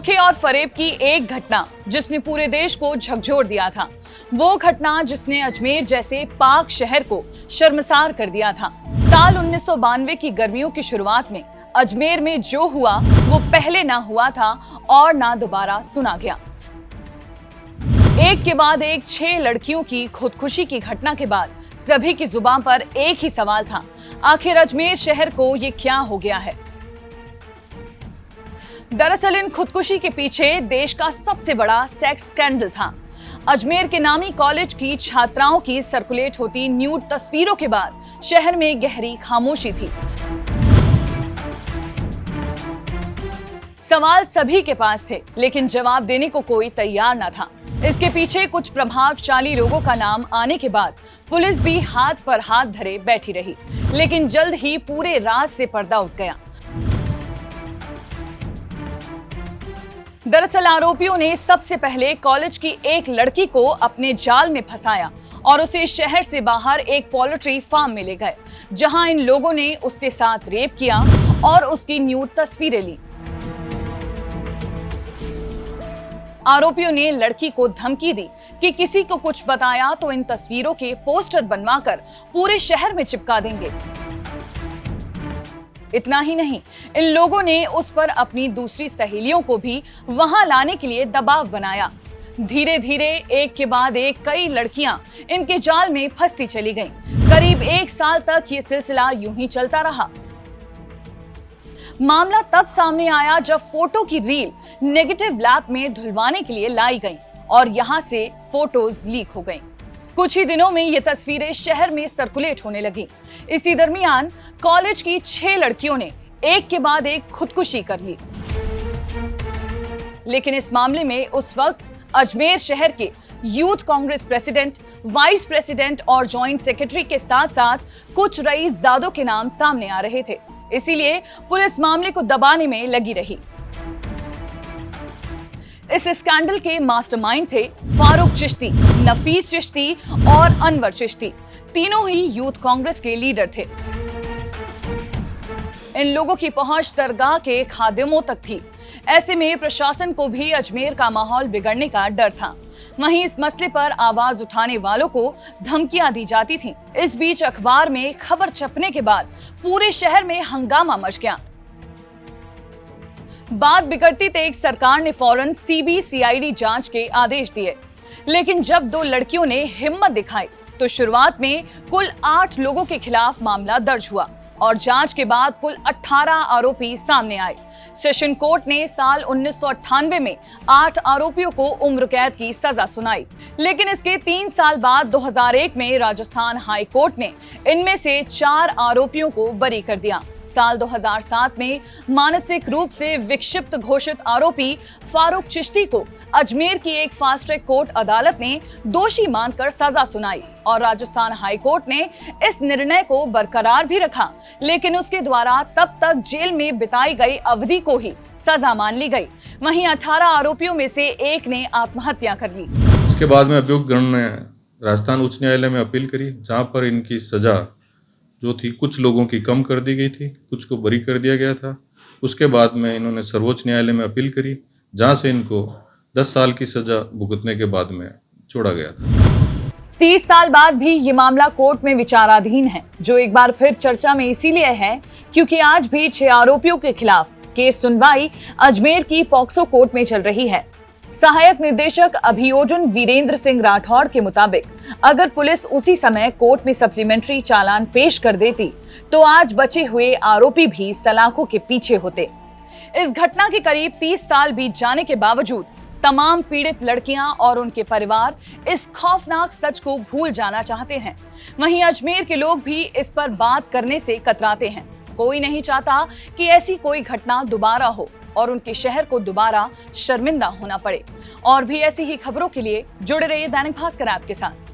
धोखे और फरेब की एक घटना जिसने पूरे देश को झकझोर दिया था। वो घटना जिसने अजमेर जैसे पाक शहर को शर्मसार कर दिया था। साल 1992 की गर्मियों की शुरुआत में अजमेर में जो हुआ वो पहले ना हुआ था और ना दोबारा सुना गया। एक के बाद एक 6 लड़कियों की खुदकुशी की घटना के बाद सभी की जुबान पर एक ही सवाल था, आखिर अजमेर शहर को ये क्या हो गया है। दरअसल इन खुदकुशी के पीछे देश का सबसे बड़ा सेक्स स्कैंडल था। अजमेर के नामी कॉलेज की छात्राओं की सर्कुलेट होती न्यूड तस्वीरों के बाद शहर में गहरी खामोशी थी। सवाल सभी के पास थे, लेकिन जवाब देने को कोई तैयार न था। इसके पीछे कुछ प्रभावशाली लोगों का नाम आने के बाद पुलिस भी हाथ पर हाथ धरे बैठी रही, लेकिन जल्द ही पूरे राज से पर्दा उठ गया। दरअसल आरोपियों ने सबसे पहले कॉलेज की एक लड़की को अपने जाल में फंसाया और उसे शहर से बाहर एक पोल्ट्री फार्म में ले गए, जहां इन लोगों ने उसके साथ रेप किया और उसकी न्यूड तस्वीरें ली। आरोपियों ने लड़की को धमकी दी कि किसी को कुछ बताया तो इन तस्वीरों के पोस्टर बनवाकर पूरे शहर में चिपका देंगे। इतना ही नहीं, इन लोगों ने उस पर अपनी दूसरी सहेलियों को भी वहां लाने के लिए दबाव बनाया। धीरे धीरे एक के बाद एक कई लड़कियां इनके जाल में फंसती चली गईं। करीब 1 साल तक ये सिलसिला यूं ही चलता रहा। मामला तब सामने आया जब फोटो की रील नेगेटिव लैब में धुलवाने के लिए लाई गई और यहां से फोटोज लीक हो गईं। कुछ ही दिनों में ये तस्वीरें शहर में सर्कुलेट होने लगी। इसी दरमियान कॉलेज की 6 लड़कियों ने एक के बाद एक खुदकुशी कर ली। लेकिन इस मामले में उस वक्त अजमेर शहर के youth Congress president, vice president और जॉइंट सेक्रेटरी के साथ साथ कुछ रईसजादों के नाम सामने आ रहे थे। इसीलिए पुलिस मामले को दबाने में लगी रही। इस स्कैंडल के मास्टरमाइंड थे फारूक चिश्ती, नफीस चिश्ती और अनवर चिश्ती। तीनों ही यूथ कांग्रेस के लीडर थे। इन लोगों की पहुंच दरगाह के खादिमों तक थी। ऐसे में प्रशासन को भी अजमेर का माहौल बिगड़ने का डर था। वहीं इस मसले पर आवाज उठाने वालों को धमकियां दी जाती थीं। इस बीच अखबार में खबर छपने के बाद पूरे शहर में हंगामा मच गया। बात बिगड़ती तेज सरकार ने फौरन सीबीसीआईडी जांच के आदेश दिए, लेकिन जब 2 लड़कियों ने हिम्मत दिखाई तो शुरुआत में कुल 8 लोगों के खिलाफ मामला दर्ज हुआ और जांच के बाद कुल 18 आरोपी सामने आए। सेशन कोर्ट ने साल 1998 में 8 आरोपियों को उम्र कैद की सजा सुनाई, लेकिन इसके 3 साल बाद 2001 में राजस्थान हाई कोर्ट ने इनमें से 4 आरोपियों को बरी कर दिया। साल 2007 में मानसिक रूप से विक्षिप्त घोषित आरोपी फारूक चिश्ती को अजमेर की एक फास्ट ट्रैक कोर्ट अदालत ने दोषी मानकर सजा सुनाई और राजस्थान हाई कोर्ट ने इस निर्णय को बरकरार भी रखा, लेकिन उसके द्वारा तब तक जेल में बिताई गई अवधि को ही सजा मान ली गई। वहीं 18 आरोपियों में से एक ने आत्महत्या कर ली। इसके बाद में अभियुक्तगण ने राजस्थान उच्च न्यायालय में अपील करी, जहां पर इनकी सजा जो थी कुछ लोगों की कम कर दी गई थी, कुछ को बरी कर दिया गया था। उसके बाद में इन्होंने सर्वोच्च न्यायालय में अपील करी, जहां से इनको 10 साल की सजा भुगतने के बाद में छोड़ा गया था। 30 साल बाद भी ये मामला कोर्ट में विचाराधीन है, जो एक बार फिर चर्चा में इसीलिए है क्योंकि आज भी 6 आरोपियों के खिलाफ केस सुनवाई अजमेर की पॉक्सो कोर्ट में चल रही है। सहायक निर्देशक अभियोजन वीरेंद्र सिंह राठौड़ के मुताबिक अगर पुलिस उसी समय कोर्ट में सप्लीमेंट्री चालान पेश कर देती तो आज बचे हुए आरोपी भी सलाखों के पीछे होते। इस घटना के करीब 30 साल बीत जाने के बावजूद तमाम पीड़ित लड़कियां और उनके परिवार इस खौफनाक सच को भूल जाना चाहते हैं। वहीं अजमेर के लोग भी इस पर बात करने से कतराते हैं। कोई नहीं चाहता कि ऐसी कोई घटना दोबारा हो और उनके शहर को दोबारा शर्मिंदा होना पड़े। और भी ऐसी ही खबरों के लिए जुड़े रहिए दैनिक भास्कर ऐप के साथ।